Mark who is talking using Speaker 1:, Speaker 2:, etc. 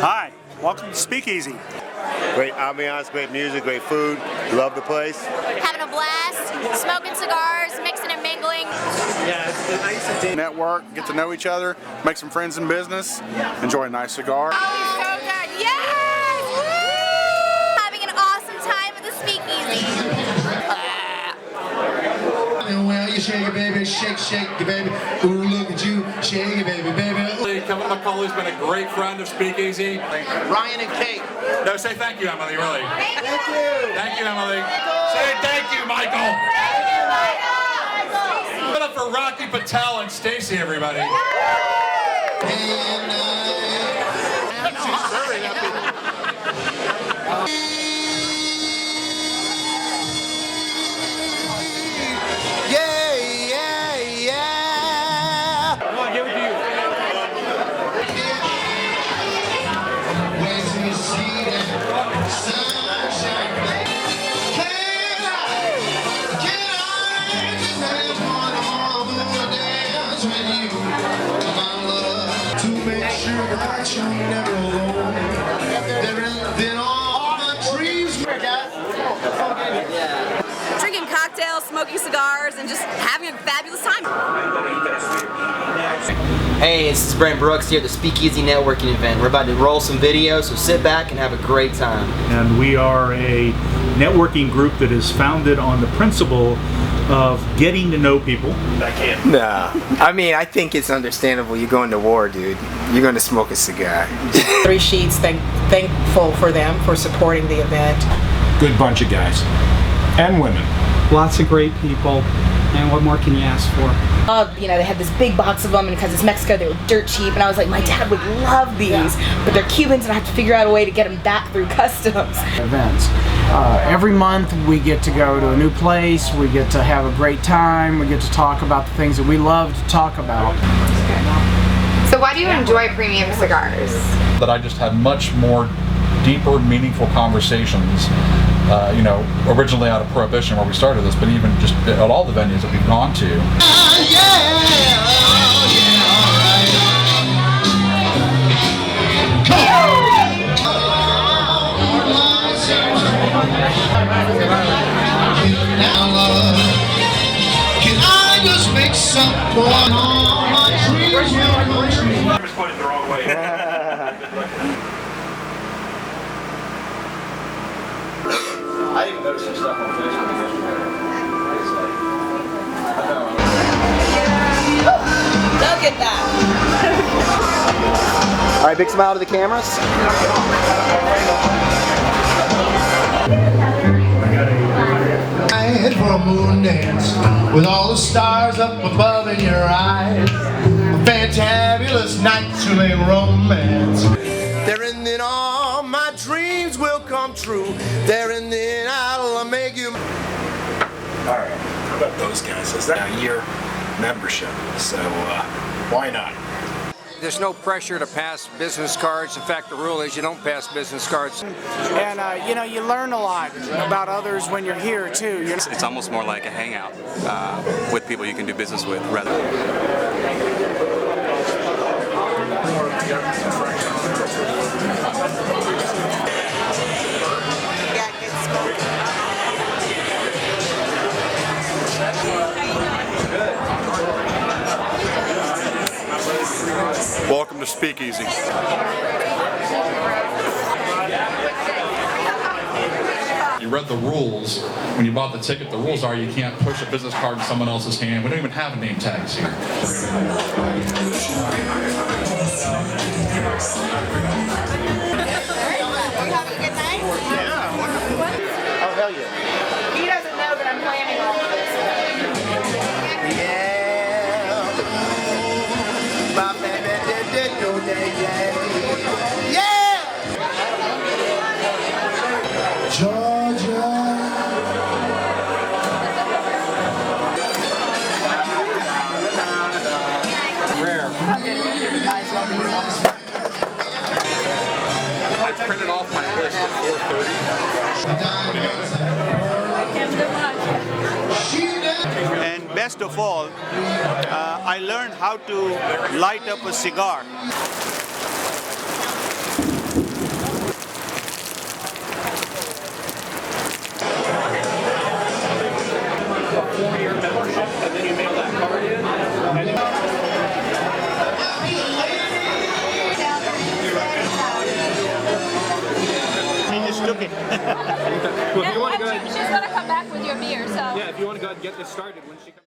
Speaker 1: Hi, welcome to Speakeasy.
Speaker 2: Great ambiance, great music, great food. Love the place.
Speaker 3: Having a blast, smoking cigars, mixing and mingling.
Speaker 1: Yeah, it's nice to network, get to know each other, make some friends in business, enjoy a nice cigar.
Speaker 3: Oh, so good. Yes! Woo! Having an awesome time at the Speakeasy.
Speaker 4: Well, you shake it, baby, shake, shake it, baby. Ooh, look at you, shake it, baby, baby.
Speaker 5: Kevin McCauley's been a great friend of Speakeasy.
Speaker 4: Ryan and Kate.
Speaker 5: No, say thank you, Emily, really.
Speaker 3: Thank you.
Speaker 5: Thank you, Emily. Say thank you, Michael.
Speaker 3: Thank you, Michael.
Speaker 5: Put up for Rocky Patel and Stacy, everybody. She's very happy.
Speaker 6: Drinking cocktails, smoking cigars, and just having a fabulous time.
Speaker 7: Hey, this is Brent Brooks here at the Speakeasy networking event. We're about to roll some videos, so sit back and have a great time.
Speaker 8: And we are a networking group that is founded on the principle of getting to know people.
Speaker 9: Nah, I mean, I think it's understandable. You're going to war, dude. You're going to smoke a cigar.
Speaker 10: Three Sheets, thankful for them for supporting the event.
Speaker 8: Good bunch of guys and women.
Speaker 11: Lots of great people, and what more can you ask for?
Speaker 6: You know, they had this big box of them, and because it's Mexico, they were dirt cheap, and I was like, my dad would love these, but they're Cubans, and I have to figure out a way to get them back through customs.
Speaker 11: Events. Every month we get to go to a new place, we get to have a great time, we get to talk about the things that we love to talk about.
Speaker 12: So why do you enjoy premium cigars?
Speaker 5: That I just had much more deeper, meaningful conversations, you know, originally out of Prohibition where we started this, but even just at all the venues that we've gone to.
Speaker 4: Can I just make some fun on my dreams?
Speaker 1: I'm just putting it the wrong way. I even noticed some stuff on Facebook yesterday.
Speaker 6: Look at that.
Speaker 7: All right, big smile to the cameras.
Speaker 4: I head for a moon dance with all the stars up above in your eyes. A fantabulous night to make romance. There and then all my dreams will come true. There and then I'll make you.
Speaker 1: Alright, how about those guys? Is that a year membership? So, why not?
Speaker 13: There's no pressure to pass business cards. In fact, the rule is you don't pass business cards.
Speaker 11: And you know, you learn a lot about others when you're here too.
Speaker 14: It's almost more like a hangout with people you can do business with rather
Speaker 5: Welcome to Speakeasy. You read the rules when you bought the ticket. The rules are you can't push a business card in someone else's hand. We don't even have name tags here.
Speaker 4: Oh, hell yeah.
Speaker 6: He doesn't know that I'm planning all of this.
Speaker 4: Georgia.
Speaker 5: Rare. I printed off my list at 4:30.
Speaker 1: And best of all, I
Speaker 15: I learned how to light up a cigar.
Speaker 16: A 4-year membership, and then you mail that card in. And
Speaker 15: He just took it.
Speaker 16: well, if you want to go ahead,
Speaker 3: She's gonna come back with your beer, so.
Speaker 16: yeah, if you want to go ahead and get this started when she comes.